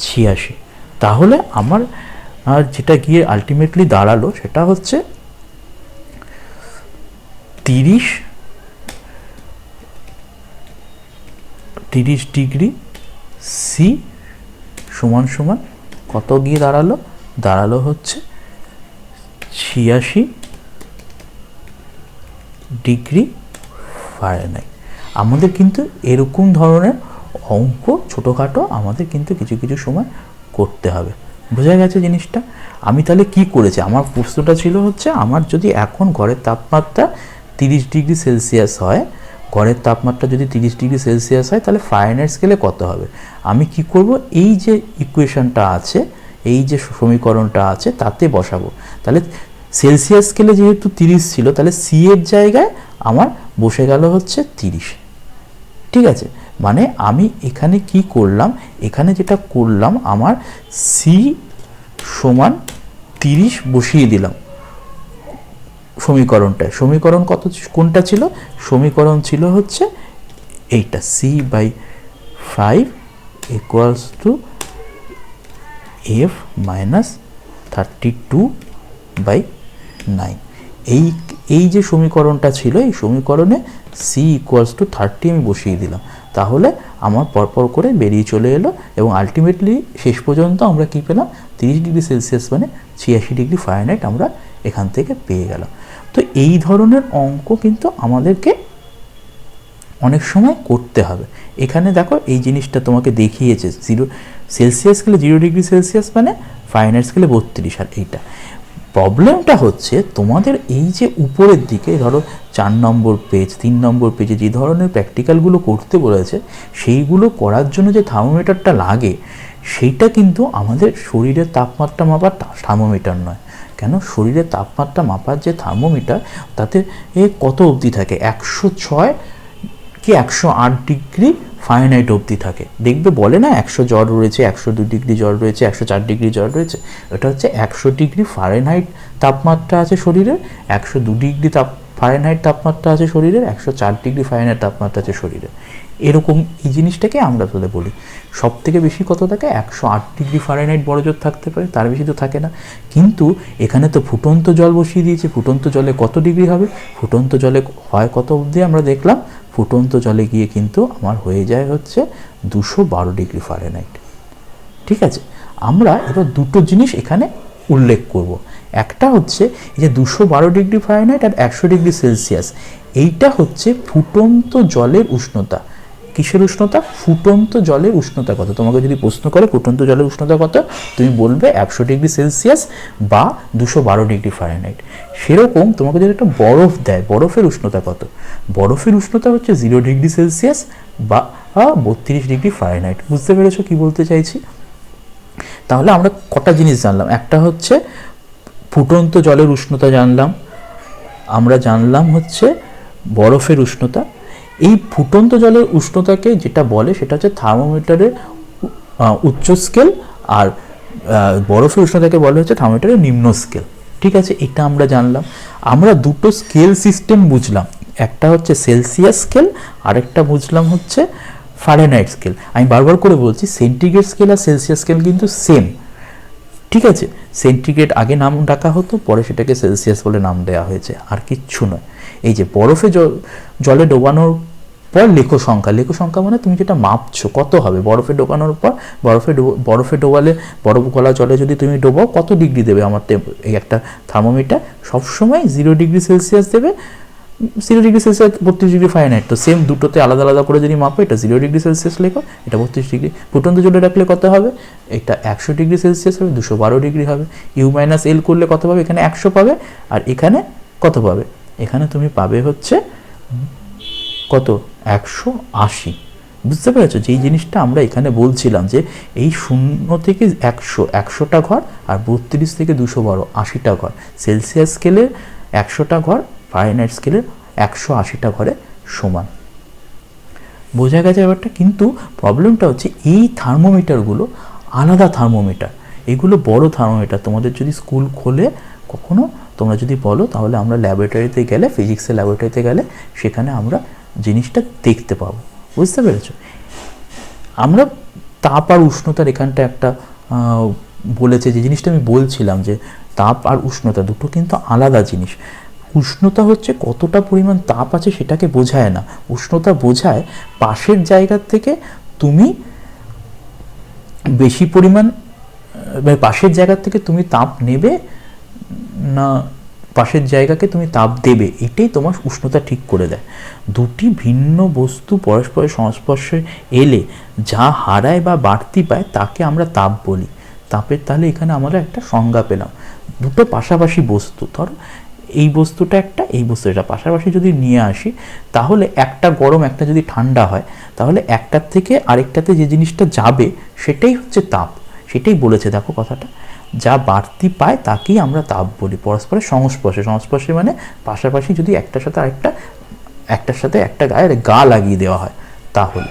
86। তাহলে আমার যেটা গিয়ে আলটিমেটলি দাঁড়ালো সেটা হচ্ছে 30°C সমান সমান কত গিয়ে দাঁড়ালো হচ্ছে 86°F। আমাদের কিন্তু এরকম ধরনের অঙ্ক ছোটোখাটো আমাদের কিন্তু কিছু কিছু সময় করতে হবে, বোঝা গেছে জিনিসটা। আমি তাহলে কি করেছি, আমার প্রশ্নটা ছিল হচ্ছে আমার যদি এখন ঘরের তাপমাত্রা 30°C হয়, ঘরের তাপমাত্রা যদি 30 ডিগ্রি সেলসিয়াস হয় তাহলে ফারেনহাইট স্কেলে কত হবে? আমি কি করব, এই যে ইকুয়েশনটা আছে, এই যে সমীকরণটা আছে তাতে বসাবো। তাহলে সেলসিয়াস স্কেলে যেহেতু 30 ছিল, তাহলে সি এর জায়গায় আমার বসে গেল হচ্ছে 30। ঠিক আছে, মানে আমি এখানে কি করলাম, এখানে যেটা করলাম, আমার সি সমান 30 বসিয়ে দিলাম সমীকরণটায়। সমীকরণ কোনটা ছিল? সমীকরণ ছিল হচ্ছে এইটা, c/5 equals to f minus 32/9। এই যে সমীকরণটা ছিল, এই সমীকরণে c ইকুয়ালস টু 30 আমি বসিয়ে দিলাম। তাহলে আমার পরপর করে বেরিয়ে চলে এলো এবং আলটিমেটলি শেষ পর্যন্ত আমরা কি পেলাম? 30 ডিগ্রি সেলসিয়াস মানে 86 ডিগ্রি ফারেনহাইট আমরা এখান থেকে পেয়ে গেলাম। তো এই ধরনের অঙ্ক কিন্তু আমাদেরকে অনেক সময় করতে হবে। এখানে দেখো এই জিনিসটা তোমাকে দেখিয়েছে, 0 সেলসিয়াস স্কেলে 0 ডিগ্রি সেলসিয়াস মানে ফারেনহাইট স্কেলে 32। আর এইটা প্রবলেমটা হচ্ছে তোমাদের এই যে উপরের দিকে ধরো 4 নম্বর পেজ, 3 নম্বর পেজে যে ধরনের প্র্যাকটিক্যালগুলো করতে বলেছে, সেইগুলো করার জন্য যে থার্মোমিটারটা লাগে সেইটা কিন্তু আমাদের শরীরের তাপমাত্রা মাপার থার্মোমিটার নয়। কেন? শরীরের তাপমাত্রা মাপার যে থার্মোমিটার তাতে কত অবধি থাকে? 106 কি 108 ডিগ্রি ফারেনহাইট অবধি থাকে। দেখবে বলে না 100 জ্বর রয়েছে, 102 ডিগ্রি জ্বর রয়েছে, 104 ডিগ্রি জ্বর রয়েছে। এটা হচ্ছে 100 ডিগ্রি ফারেনহাইট তাপমাত্রা আছে শরীরের, 102 ডিগ্রি ফারেনহাইট তাপমাত্রা আছে শরীরের, 104 ডিগ্রি ফারেনহাইট তাপমাত্রা আছে শরীরের। এরকম এই জিনিসটাকে আমরা বলে বলি। সব থেকে বেশি কত থাকে? 108 ডিগ্রি ফারেনহাইট বড় জোর থাকতে পারে, তার বেশি তো থাকে না। কিন্তু এখানে তো ফুটন্ত জল বসিয়ে দিয়েছে, ফুটন্ত জলে কত ডিগ্রি হবে? ফুটন্ত জলে হয় কত অবধি আমরা দেখলাম, ফুটন্ত জলে গিয়ে কিন্তু আমার হয়ে যায় হচ্ছে 212 ডিগ্রি ফারেনহাইট। ঠিক আছে, আমরা এবার দুটো জিনিস এখানে উল্লেখ করব। একটা হচ্ছে এই যে 212 ডিগ্রি ফারেনহাইট আর 100 ডিগ্রি সেলসিয়াস, এইটা হচ্ছে ফুটন্ত জলের উষ্ণতা। কিসের উষ্ণতা? ফুটন্ত জলের উষ্ণতা কত? তোমাকে যদি প্রশ্ন করে ফুটন্ত জলের উষ্ণতা কত, তুমি বলবে 100 ডিগ্রি সেলসিয়াস বা 212 ডিগ্রি ফারেনহাইট। সেরকম তোমাকে যদি একটা বরফ দেয়, বরফের উষ্ণতা কত? বরফের উষ্ণতা হচ্ছে 0 ডিগ্রি সেলসিয়াস বা 32 ডিগ্রি ফারেনহাইট। বুঝতে পেরেছো কি বলতে চাইছি? তাহলে আমরা কটা জিনিস জানলাম। একটা হচ্ছে ফুটন্ত জলের উষ্ণতা জানলাম, আমরা জানলাম হচ্ছে বরফের উষ্ণতা। এই ফুটন্ত জলের উষ্ণতাকে যেটা বলে সেটা হচ্ছে থার্মোমিটারের উচ্চ স্কেল, আর বরফের উষ্ণতাকে বলে হচ্ছে থার্মোমিটারের নিম্ন স্কেল। ঠিক আছে, এটা আমরা জানলাম। আমরা দুটো স্কেল সিস্টেম বুঝলাম, একটা হচ্ছে সেলসিয়াস স্কেল, আরেকটা বুঝলাম হচ্ছে ফারেনহাইট স্কেল। আমি বারবার করে বলছি সেন্টিগ্রেড স্কেল আর সেলসিয়াস স্কেল কিন্তু সেম। ঠিক আছে, সেন্টিগ্রেড আগে নাম ডাকা হতো, পরে সেটাকে সেলসিয়াস বলে নাম দেওয়া হয়েছে, আর কিচ্ছু নয়। এই যে বরফে জলে ডোবানোর পর লেখো সংখ্যা। লেখো সংখ্যা মানে তুমি যেটা মাপছো কত হবে। বরফে ডোবানোর পর বরফে ডোবালে, বরফ গলা জলে যদি তুমি ডোবাও কত ডিগ্রি দেবে আমার এই একটা থার্মোমিটার? সবসময় 0 ডিগ্রি সেলসিয়াস দেবে। 0 ডিগ্রি সেলসিয়াস 32 ডিগ্রি ফারেনহাইট, তো সেম দুটোতে আলাদা আলাদা করে যদি মাপো, এটা 0 ডিগ্রি সেলসিয়াস লেখো, এটা 32 ডিগ্রি। ফুটন্ত জলে রাখলে কত হবে? এটা 100 ডিগ্রি সেলসিয়াস হবে, 212 ডিগ্রি হবে। ইউ মাইনাস এল করলে কত পাবে? এখানে 100 পাবে, আর এখানে কত পাবে? এখানে তুমি পাবে হচ্ছে কত? 180। বুঝতে পেরেছো? যেই জিনিসটা আমরা এখানে বলছিলাম যে এই 0 থেকে 100টা ঘর, আর 32 থেকে 212 80টা ঘর। সেলসিয়াস স্কেলে 100টা ঘর, ফারেনহাইট স্কেলের 180টা ঘরে সমান। বোঝা গেছে ব্যাপারটা? কিন্তু প্রবলেমটা হচ্ছে এই থার্মোমিটারগুলো আলাদা থার্মোমিটার, এগুলো বড় থার্মোমিটার। তোমাদের যদি স্কুল খোলে কখনো, তোমরা যদি বলো, তাহলে আমরা ল্যাবরেটরিতে গেলে, ফিজিক্সের ল্যাবরেটরিতে গেলে সেখানে আমরা জিনিসটা দেখতে পাবো। বুঝতে পেরেছো? আমরা তাপ আর উষ্ণতার এখানটা একটা বলেছে, যে জিনিসটা আমি বলছিলাম যে তাপ আর উষ্ণতা দুটো কিন্তু আলাদা জিনিস। উষ্ণতা হচ্ছে কতটা পরিমাণ তাপ আছে সেটাকে বোঝায় না, উষ্ণতা বোঝায় পাশের জায়গা থেকে তুমি বেশি পরিমাণ, পাশের জায়গা থেকে তুমি তাপ নেবে না পাশের জায়গাকে তুমি তাপ দেবে, এটাই তোমার উষ্ণতা ঠিক করে দেয়। দুটি ভিন্ন বস্তু পরস্পরের সংস্পর্শে এলে যা হারায় বা বাড়তি পায় তাকে আমরা তাপ বলি। তাপের তাহলে এখানে আমরা একটা সংজ্ঞা পেলাম। দুটো পাশাপাশি বস্তু, ধরো এই বস্তুটা একটা, এই বস্তুটা পাশাপাশি যদি নিয়ে আসি, তাহলে একটা গরম একটা যদি ঠান্ডা হয়, তাহলে একটার থেকে আরেকটাতে যে জিনিসটা যাবে সেটাই হচ্ছে তাপ। সেটাই বলেছে, দেখো কথাটা, যা বাড়তি পায় তাকেই আমরা তাপ বলি। পরস্পরের সংস্পর্শে, সংস্পর্শে মানে পাশাপাশি যদি একটার সাথে আরেকটা, একটার সাথে একটা গায়ে গা লাগিয়ে দেওয়া হয়, তাহলে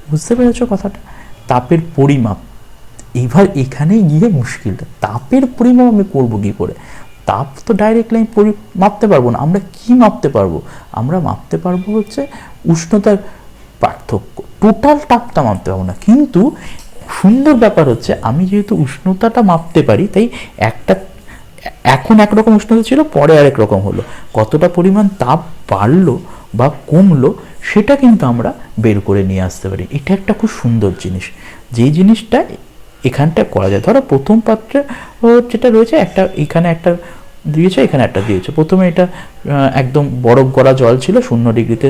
বুঝতে পেরেছো কথাটা। তাপের পরিমাপ, এবার এখানে গিয়ে মুশকিলটা, তাপের পরিমাপ আমি করবো কি করে? তাপ তো ডাইরেক্টলি আমি মাপতে পারবো না। আমরা কি মাপতে পারবো? আমরা মাপতে পারবো হচ্ছে উষ্ণতার পার্থক্য, টোটাল তাপটা মাপতে পারবো না। কিন্তু সুন্দর ব্যাপার হচ্ছে, আমি যেহেতু উষ্ণতাটা মাপতে পারি, তাই একটা এখন একরকম উষ্ণতা ছিল, পরে আরেক রকম হলো, কতটা পরিমাণ তাপ বাড়লো বা কমলো সেটা কিন্তু আমরা বের করে নিয়ে আসতে পারি। এটা একটা খুব সুন্দর জিনিস, যেই জিনিসটা এখানটা করা যায়। ধরো প্রথম পাত্রে যেটা রয়েছে, একটা এখানে একটা দিয়েছে, এখানে একটা দিয়েছে। প্রথমে এটা একদম বরফ গড়া জল ছিল, 0 ডিগ্রিতে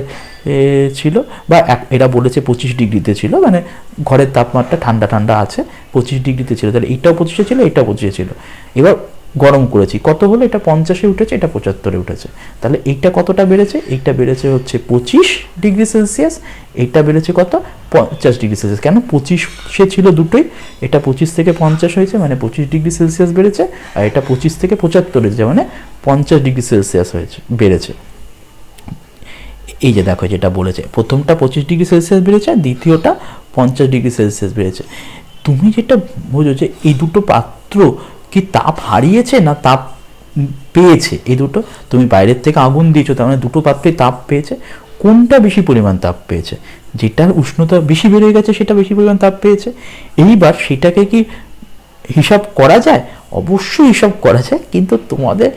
ছিল, বা এরা বলেছে 25 ডিগ্রিতে ছিল, মানে ঘরের তাপমাত্রা ঠান্ডা ঠান্ডা আছে, 25 ডিগ্রিতে ছিল। তাহলে এইটাও 25-এ ছিল, এইটাও 25-এ ছিল। এবার গরম করেছি, কত হলো? এটা 50-এ উঠেছে, এটা 75-এ উঠেছে। তাহলে এইটা কতটা বেড়েছে? এইটা বেড়েছে হচ্ছে 25 ডিগ্রি সেলসিয়াস, এইটা বেড়েছে কত? 50 ডিগ্রি সেলসিয়াস। কেন? 25-এ ছিল দুটোই, এটা 25 থেকে 50 হয়েছে, মানে 25 ডিগ্রি সেলসিয়াস বেড়েছে, আর এটা 25 থেকে 75 হয়েছে, মানে 50 ডিগ্রি সেলসিয়াস হয়েছে, বেড়েছে। এই যে দেখো যেটা বলেছে, প্রথমটা 25 ডিগ্রি সেলসিয়াস বেড়েছে, আর দ্বিতীয়টা 50 ডিগ্রি সেলসিয়াস বেড়েছে। তুমি যেটা বোঝো যে এই দুটো পাত্র কি তাপ হারিয়েছে না তাপ পেয়েছে? এই দুটো, তুমি বাইরের থেকে আগুন দিয়েছো, তার মানে দুটো পাত্রে তাপ পেয়েছে। কোনটা বেশি পরিমাণ তাপ পেয়েছে? যেটার উষ্ণতা বেশি বেড়ে গেছে সেটা বেশি পরিমাণ তাপ পেয়েছে। এইবার সেটাকে কি হিসাব করা যায়? অবশ্যই হিসাব করা যায়, কিন্তু তোমাদের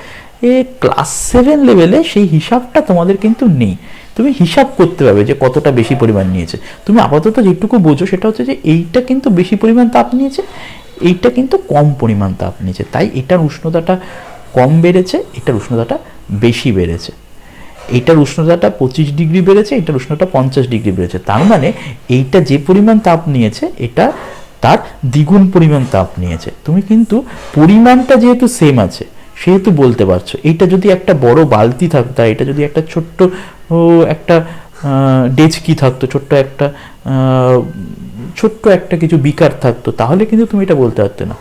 ক্লাস 7 লেভেলে সেই হিসাবটা তোমাদের কিন্তু নেই। তুমি হিসাব করতে পারবে যে কতটা বেশি পরিমাণ নিয়েছে। তুমি আপাতত যেটুকু বোঝো সেটা হচ্ছে যে এইটা কিন্তু বেশি পরিমাণ তাপ নিয়েছে, এইটা কিন্তু কম পরিমাণ তাপ নিয়েছে, তাই এটার উষ্ণতাটা কম বেড়েছে, এটার উষ্ণতাটা বেশি বেড়েছে। এইটার উষ্ণতাটা 25 ডিগ্রি বেড়েছে, এটার উষ্ণতা 50 ডিগ্রি বেড়েছে। তার মানে এইটা যে পরিমাণ তাপ নিয়েছে, এটা তার দ্বিগুণ পরিমাণ তাপ নিয়েছে। তুমি কিন্তু পরিমাণটা যেহেতু সেম আছে সেহেতু বলতে পারছো। এইটা যদি একটা বড় বালতি থাকতো, এটা যদি একটা ছোট্ট একটা ডেচকি থাকতো, ছোট্ট একটা কিছু বিকার থাকতো, তাহলে কিন্তু তুমি এটা বলতে পারতে না।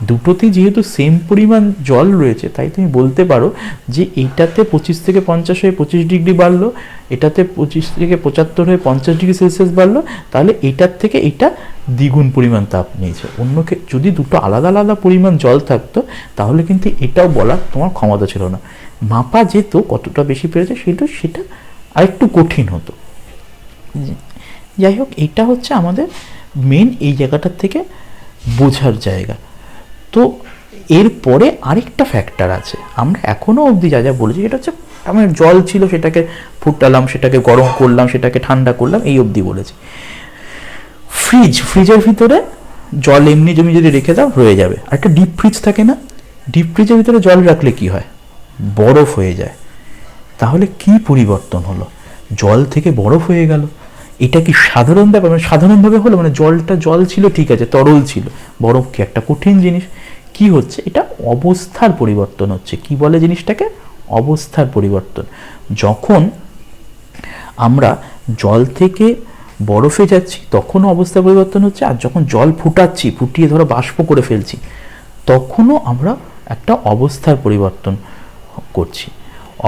দুটোতেই যেহেতু সেম পরিমাণ জল রয়েছে, তাই তুমি বলতে পারো যে এইটাতে 25 থেকে 50 হয়ে 25 ডিগ্রি বাড়লো, এটাতে 25 থেকে 75 হয়ে 50 ডিগ্রি সেলসিয়াস বাড়লো, তাহলে এইটার থেকে এটা দ্বিগুণ পরিমাণ তাপ নিয়েছে। অন্যকে যদি দুটো আলাদা আলাদা পরিমাণ জল থাকতো, তাহলে কিন্তু এটাও বলার তোমার ক্ষমতা ছিল না। মাপা যেত কতটা বেশি পেরেছে, সেটা আরেকটু কঠিন হতো। যাই হোক, এটা হচ্ছে আমাদের মেন এই জায়গাটার থেকে বোঝার জায়গা। তো এরপরে আরেকটা ফ্যাক্টর আছে, আমরা এখনো অবধি যা যা বলেছি সেটা হচ্ছে আমার জল ছিল, সেটাকে ফুটালাম, সেটাকে গরম করলাম, সেটাকে ঠান্ডা করলাম, এই অবধি বলেছি। ফ্রিজের ভিতরে জল এমনি জমি যদি রেখে দাও রয়ে যাবে। আর একটা ডিপ ফ্রিজ থাকে না, ডিপ ফ্রিজের ভিতরে জল রাখলে কি হয়? বরফ হয়ে যায়। তাহলে কি পরিবর্তন হলো? জল থেকে বরফ হয়ে গেল। এটা কি সাধারণ ব্যাপার? মানে সাধারণভাবে হলো, মানে জল ছিল ঠিক আছে, তরল ছিল, বরফ কি একটা কঠিন জিনিস? কি হচ্ছে? এটা অবস্থার পরিবর্তন হচ্ছে। কি বলে জিনিসটাকে? অবস্থার পরিবর্তন। যখন আমরা জল থেকে বরফে যাচ্ছি তখনও অবস্থার পরিবর্তন হচ্ছে, আর যখন জল ফুটিয়ে ধরো বাষ্প করে ফেলছি, তখনও আমরা একটা অবস্থার পরিবর্তন করছি।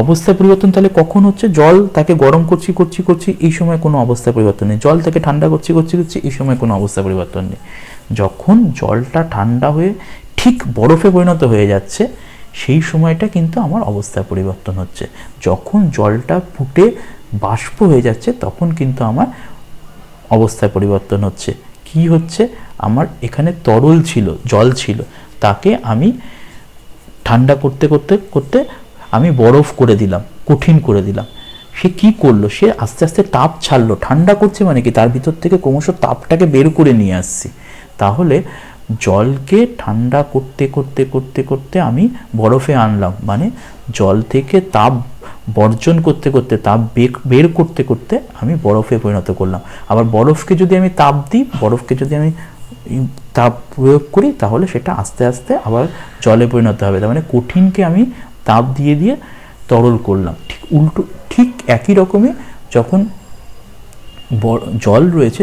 অবস্থার পরিবর্তন তাহলে কখন হচ্ছে? জল তাকে গরম করছি, এই সময় কোনো অবস্থার পরিবর্তন নেই। জল তাকে ঠান্ডা করছি, এই সময় কোনো অবস্থা পরিবর্তন নেই। যখন জলটা ঠান্ডা হয়ে ঠিক বরফে পরিণত হয়ে যাচ্ছে, সেই সময়টা কিন্তু আমার অবস্থার পরিবর্তন হচ্ছে। যখন জলটা ফুটে বাষ্প হয়ে যাচ্ছে, তখন কিন্তু আমার অবস্থার পরিবর্তন হচ্ছে। কি হচ্ছে? আমার এখানে তরল ছিল, জল ছিল, তাকে আমি ঠান্ডা করতে করতে করতে আমি বরফ করে দিলাম, কঠিন করে দিলাম। সে কি করলো? সে আস্তে আস্তে তাপ ছাড়লো। ঠান্ডা করছে মানে কি? তার ভিতর থেকে ক্রমশ তাপটাকে বের করে নিয়ে আসছি। তাহলে জলকে ঠান্ডা করতে করতে করতে করতে আমি বরফে আনলাম, মানে জল থেকে তাপ বর্জন করতে করতে, তাপ বের করতে করতে আমি বরফে পরিণত করলাম। আবার বরফকে যদি আমি তাপ দিই, বরফকে যদি আমি তাপ প্রয়োগ করি, তাহলে সেটা আস্তে আস্তে আবার জলে পরিণত হবে। তার মানে কঠিনকে আমি তাপ দিয়ে দিয়ে তরল করলাম। ঠিক উল্টো, ঠিক একই রকমই যখন জল রয়েছে,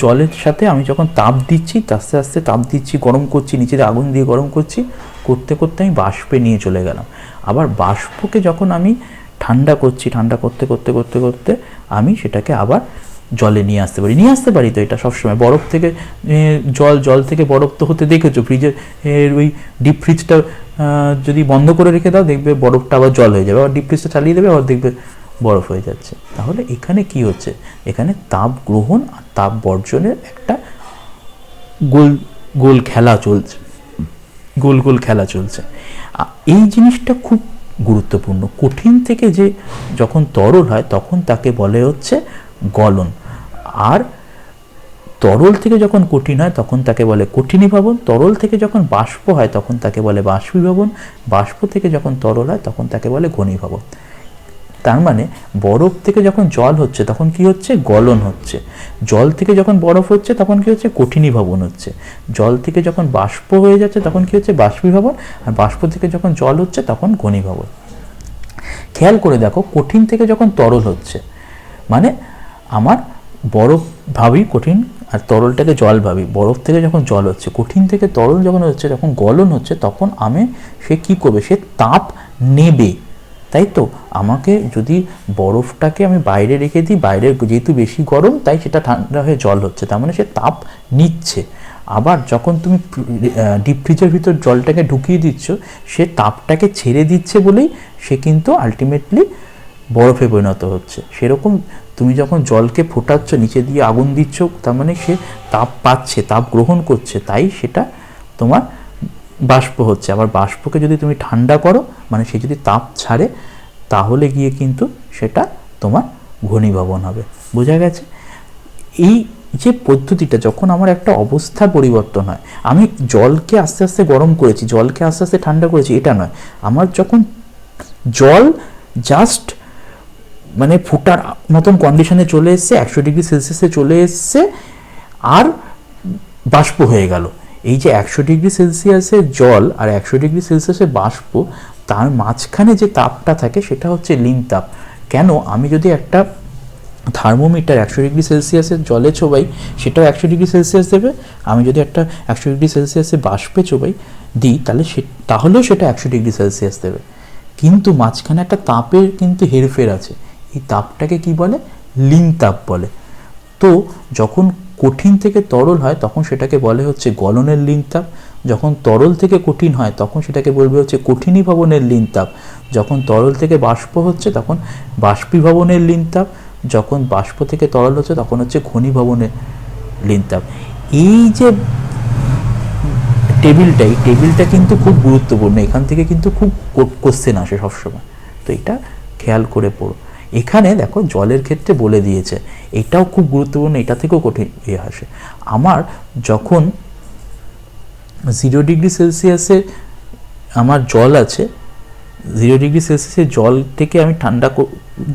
জলের সাথে আমি যখন তাপ দিচ্ছি, আস্তে আস্তে তাপ দিচ্ছি, গরম করছি, নিচে আগুন দিয়ে গরম করছি, করতে করতে আমি বাষ্পে নিয়ে চলে গেলাম। আবার বাষ্পকে যখন আমি ঠান্ডা করছি, ঠান্ডা করতে করতে করতে করতে আমি সেটাকে আবার জলে নিয়ে আসতে পারি। তো এটা সবসময় বরফ থেকে জল থেকে বরফ তো হতে দেখেছো, ফ্রিজের ওই ডিপ ফ্রিজটা যদি বন্ধ করে রেখে দাও, দেখবে বরফটা আবার জল হয়ে যাবে, আবার ডিপ ফ্রিজটা চালিয়ে দেবে, আবার দেখবে বরফ হয়ে যাচ্ছে। তাহলে এখানে কি হচ্ছে, এখানে তাপ গ্রহণ আর তাপ বর্জনের একটা গোল খেলা চলছে, গোল খেলা চলছে। এই জিনিসটা খুব গুরুত্বপূর্ণ। কঠিন থেকে যে যখন তরল হয় তখন তাকে বলে হচ্ছে গলন, আর তরল থেকে যখন কঠিন হয় তখন তাকে বলে কঠিনীভবন, তরল থেকে যখন বাষ্প হয় তখন তাকে বলে বাষ্পীভবন, বাষ্প থেকে যখন তরল হয় তখন তাকে বলে ঘনীভবন। তার মানে বরফ থেকে যখন জল হচ্ছে তখন কি হচ্ছে, গলন হচ্ছে। জল থেকে যখন বরফ হচ্ছে তখন কি হচ্ছে, কঠিনীভবন হচ্ছে। জল থেকে যখন বাষ্প হয়ে যাচ্ছে তখন কি হচ্ছে, বাষ্পীভবন। আর বাষ্প থেকে যখন জল হচ্ছে তখন ঘনীভবন। খেয়াল করে দেখো, কঠিন থেকে যখন তরল হচ্ছে, মানে আমার বরফ ভাবি কঠিন আর তরলটাকে জল ভাবি, বরফ থেকে যখন জল হচ্ছে, কঠিন থেকে তরল যখন হচ্ছে, যখন গলন হচ্ছে, তখন সে কি করবে, সে তাপ নেবে, তাই তো। আমাকে যদি বরফটাকে আমি বাইরে রেখে দিই, বাইরে যেহেতু বেশি গরম তাই সেটা ঠান্ডা হয়ে জল হচ্ছে, তার মানে সে তাপ নিচ্ছে। আবার যখন তুমি ডিপ ফ্রিজের ভিতর জলটাকে ঢুকিয়ে দিচ্ছ, সে তাপটাকে ছেড়ে দিচ্ছে বলেই সে কিন্তু আলটিমেটলি বরফে পরিণত হচ্ছে। সেরকম তুমি যখন জলকে ফোটাচ্ছ, নিচে দিয়ে আগুন দিচ্ছ, তার মানে সে তাপ পাচ্ছে, তাপ গ্রহণ করছে, তাই সেটা তোমার বাষ্প হচ্ছে। আবার বাষ্পকে যদি তুমি ঠান্ডা করো, মানে সে যদি তাপ ছাড়ে, তাহলে গিয়ে কিন্তু সেটা তোমার ঘনীভবন হবে। বোঝা গেছে? এই যে পদ্ধতিটা, যখন আমার একটা অবস্থার পরিবর্তন হয়, আমি জলকে আস্তে আস্তে গরম করেছি, জলকে আস্তে আস্তে ঠান্ডা করেছি, এটা নয়। আমার যখন জল জাস্ট মানে ফুটার মতন কন্ডিশনে চলে এসছে, 100 ডিগ্রি সেলসিয়াসে চলে এসছে, আর বাষ্প হয়ে গেল। এই যে 100 ডিগ্রি সেলসিয়াসের জল আর 100 ডিগ্রি সেলসিয়াসের বাষ্প, তার মাঝখানে যে তাপটা থাকে সেটা হচ্ছে লিন তাপ। কেন, আমি যদি একটা থার্মোমিটার 100 ডিগ্রি সেলসিয়াসের জলে চোবাই, সেটাও 100 ডিগ্রি সেলসিয়াস দেবে। আমি যদি একটা 100 ডিগ্রি সেলসিয়াসে বাষ্পে চোবাই দিই, তাহলেও সেটা 100 ডিগ্রি সেলসিয়াস দেবে। কিন্তু মাঝখানে একটা তাপের কিন্তু হেরফের আছে, এই তাপটাকে কি বলে, লিন তাপ বলে। তো যখন কঠিন থেকে তরল হয় তখন সেটাকে বলে হচ্ছে গলনের লিন তাপ, যখন তরল থেকে কঠিন হয় তখন সেটাকে বলবে হচ্ছে কঠিনীভবনের লিন তাপ, যখন তরল থেকে বাষ্প হচ্ছে তখন বাষ্পীভবনের লিন তাপ, যখন বাষ্প থেকে তরল হচ্ছে তখন হচ্ছে ঘনীভবনের লিন তাপ। এই যে এই টেবিলটা কিন্তু খুব গুরুত্বপূর্ণ, এখান থেকে কিন্তু খুব কোশ্চেন আসে সবসময়, তো এটা খেয়াল করে পড়ো। এখানে দেখো জলের ক্ষেত্রে বলে দিয়েছে, এটাও খুব গুরুত্বপূর্ণ, এটা থেকেও কঠিন আসে। আমার যখন 0 ডিগ্রি সেলসিয়াসে আমার জল আছে, 0 ডিগ্রি সেলসিয়াসের জল থেকে আমি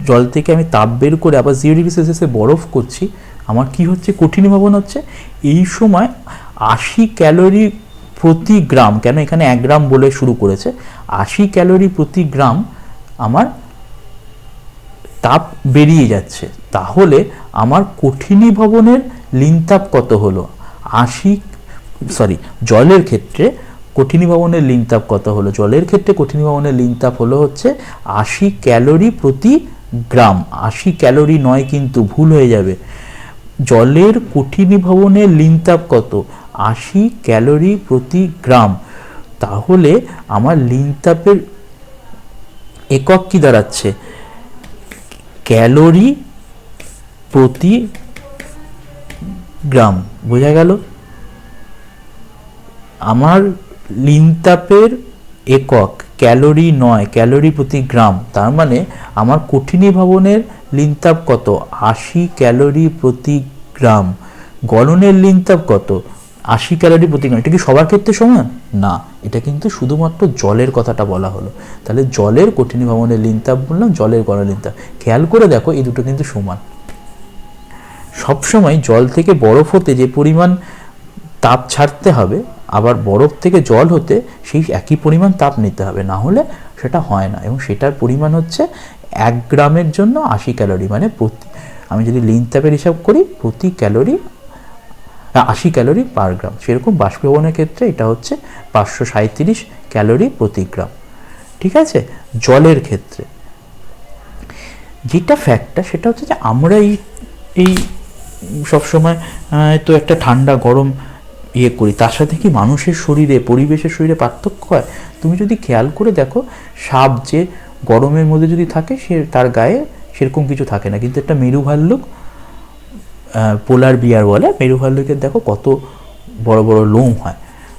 জল থেকে আমি তাপ বের করে আবার 0 ডিগ্রি সেলসিয়াসে বরফ করছি, আমার কি হচ্ছে, কঠিনীভবন হচ্ছে। এই সময় 80 ক্যালোরি প্রতি গ্রাম, কেন এখানে 1 গ্রাম বলে শুরু করেছে, 80 ক্যালোরি প্রতি গ্রাম আমার তাপ বেরিয়ে যাচ্ছে। তাহলে আমার কঠিনীভবনের লিন তাপ কত হলো, জলের ক্ষেত্রে কঠিনীভবনের লিন তাপ কত হলো, জলের ক্ষেত্রে কঠিনীভবনের লিন তাপ হলো হচ্ছে 80 ক্যালোরি প্রতি গ্রাম। 80 ক্যালোরি নয় কিন্তু, ভুল হয়ে যাবে। জলের কঠিনীভবনের লিন তাপ কত, 80 ক্যালোরি প্রতি গ্রাম। তাহলে আমার লিন তাপের একক কি দাঁড়াচ্ছে, ক্যালোরি প্রতি গ্রাম। বোঝা গেল? আমার লিন তাপের একক ক্যালোরি নয়, ক্যালোরি প্রতি গ্রাম। তার মানে আমার কঠিনীভবনের লিন তাপ কত, 80 ক্যালোরি প্রতি গ্রাম। গলনের লিন তাপ কত, 80 ক্যালোরি প্রতি গ্রাম। এটা কি সবার ক্ষেত্রে সমান না, এটা কিন্তু শুধুমাত্র জলের কথাটা বলা হলো। তাহলে জলের কঠিনীভবনের লিন তাপ বললাম, জলের গলনের লিন তাপ। খেয়াল করে দেখো এই দুটো কিন্তু সমান। সবসময় জল থেকে বরফ হতে যে পরিমাণ তাপ ছাড়তে হবে আবার বরফ থেকে জল হতে সেই একই পরিমাণ তাপ নিতে হবে, না হলে সেটা হয় না। এবং সেটার পরিমাণ হচ্ছে 1 গ্রামের জন্য 80 ক্যালোরি, মানে আমি যদি লিন তাপের হিসাব করি প্রতি ক্যালোরি 80 ক্যালোরি পার গ্রাম। সেরকম বাষ্পীভবনের ক্ষেত্রে এটা হচ্ছে 537 ক্যালোরি প্রতি গ্রাম। ঠিক আছে। জলের ক্ষেত্রে যেটা ফ্যাক্টটা সেটা হচ্ছে যে আমরা এই সবসময় তো একটা ঠান্ডা গরম করি, তার সাথে কি মানুষের শরীরে, পরিবেশের শরীরে পার্থক্য হয়? তুমি যদি খেয়াল করে দেখো, সাপ যে গরমের মধ্যে যদি থাকে সে তার গায়ে সেরকম কিছু থাকে না, কিন্তু একটা মেরু ভাল্লুক, পোলার বিয়ার বলে, মেরু ভাল্লুকের দেখো কত বড় বড় লোম হয়।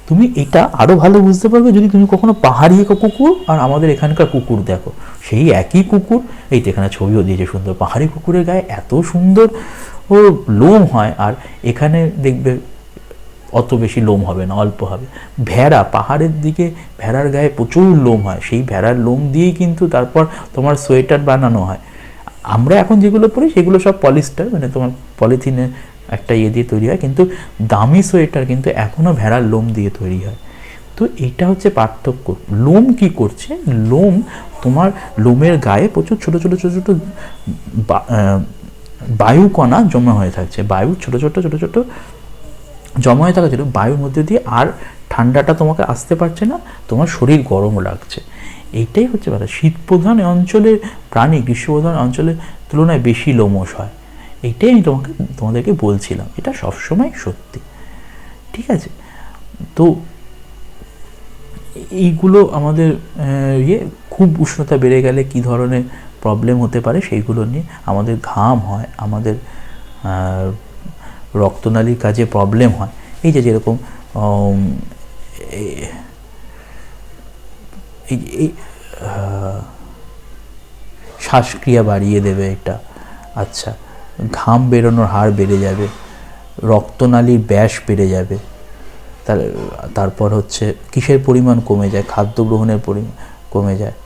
তুমি এটা আরও ভালো বুঝতে পারবে যদি তুমি কখনো পাহাড়ি কুকুর আর আমাদের এখানকার কুকুর দেখো, সেই একই কুকুর, এই তো এখানে ছবিও দিয়েছে সুন্দর, পাহাড়ি কুকুরের গায়ে এত সুন্দর ও লোম হয়, আর এখানে দেখবে অত বেশি লোম হবে না, অল্প হবে। ভেড়া, পাহাড়ের দিকে ভেড়ার গায়ে প্রচুর লোম হয়, সেই ভেড়ার লোম দিয়েই কিন্তু তারপর তোমার সোয়েটার বানানো হয়। আমরা এখন যেগুলো পরি সেগুলো সব পলিস্টার, মানে তোমার পলিথিনে একটা দিয়ে তৈরি হয়, কিন্তু দামি সোয়েটার কিন্তু এখনও ভেড়ার লোম দিয়ে তৈরি হয়। তো এটা হচ্ছে পার্থক্য। লোম কি করছে? লোম তোমার লোমের গায়ে প্রচুর ছোট ছোট ছোট ছোট বায়ুকণা জমা হয়ে থাকছে, বায়ু ছোট ছোট ছোট ছোট জমা হয়ে থাকা ছিল, বায়ুর মধ্যে দিয়ে আর ঠান্ডাটা তোমাকে আসতে পারছে না, তোমার শরীর গরম লাগছে। এইটাই হচ্ছে ব্যাপার। শীতপ্রধান অঞ্চলের প্রাণী গ্রীষ্মপ্রধান অঞ্চলের তুলনায় বেশি লোমশ হয়, এইটাই আমি তোমাদেরকে বলছিলাম, এটা সবসময় সত্যি। ঠিক আছে। তো এইগুলো আমাদের খুব উষ্ণতা বেড়ে গেলে কি ধরনের প্রবলেম হতে পারে সেইগুলো নিয়ে, আমাদের ঘাম হয়, আমাদের রক্তনালীর কাজে প্রবলেম হয়, এই যেরকম এই শ্বাসক্রিয়া বাড়িয়ে দেবে এটা। আচ্ছা, ঘাম বেরোনোর হার বেড়ে যাবে, রক্তনালীর ব্যাস বেড়ে যাবে, তারপর হচ্ছে কিসের পরিমাণ কমে যায়, খাদ্য গ্রহণের পরিমাণ কমে যায়,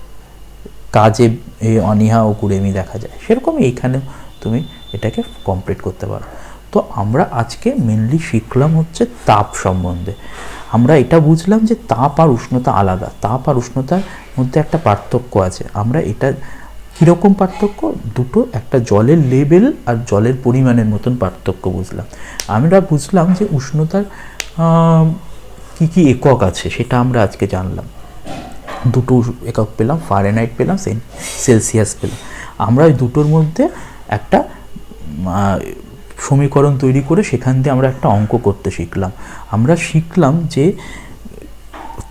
কাজে এই অনীহা ও কুড়েমি দেখা যায়। সেরকম এইখানে তুমি এটাকে কমপ্লিট করতে পারো। তো আমরা আজকে মেনলি শিখলাম হচ্ছে তাপ সম্বন্ধে। আমরা এটা বুঝলাম যে তাপ আর উষ্ণতা আলাদা, তাপ আর উষ্ণতার মধ্যে একটা পার্থক্য আছে। আমরা এটা কীরকম পার্থক্য, দুটো একটা জলের লেভেল আর জলের পরিমাণের মতন পার্থক্য বুঝলাম। আমরা বুঝলাম যে উষ্ণতার কি কি একক আছে সেটা আমরা আজকে জানলাম। দুটো একক পেলাম, ফারেনহাইট পেলাম, সেলসিয়াস পেলাম। আমরা ওই দুটোর মধ্যে একটা সমীকরণ তৈরি করে সেখান দিয়ে আমরা একটা অঙ্ক করতে শিখলাম। আমরা শিখলাম যে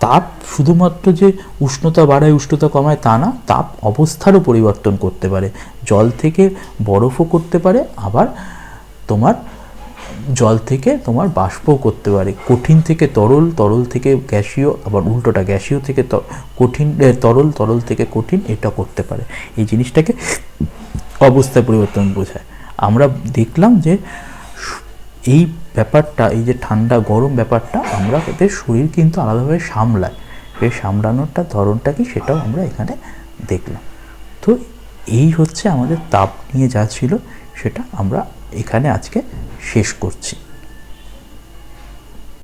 তাপ শুধুমাত্র যে উষ্ণতা বাড়ায় উষ্ণতা কমায় তা না, তাপ অবস্থারও পরিবর্তন করতে পারে, জল থেকে বরফও করতে পারে, আবার তোমার জল থেকে তোমার বাষ্পও করতে পারে, কঠিন থেকে তরল, তরল থেকে গ্যাসীয়, আবার উল্টোটা গ্যাসীয় থেকে কঠিন, তরল, তরল থেকে কঠিন, এটা করতে পারে। এই জিনিসটাকে অবস্থায় পরিবর্তন বোঝায়। আমরা দেখলাম যে এই ব্যাপারটা, এই যে ঠান্ডা গরম ব্যাপারটা, আমরা এদের শরীর কিন্তু আলাদাভাবে সামলায়, এই সামলানোরটা ধরনটা কি সেটাও আমরা এখানে দেখলাম। তো এই হচ্ছে আমাদের তাপ নিয়ে যা ছিল সেটা আমরা এখানে আজকে শেষ করছি।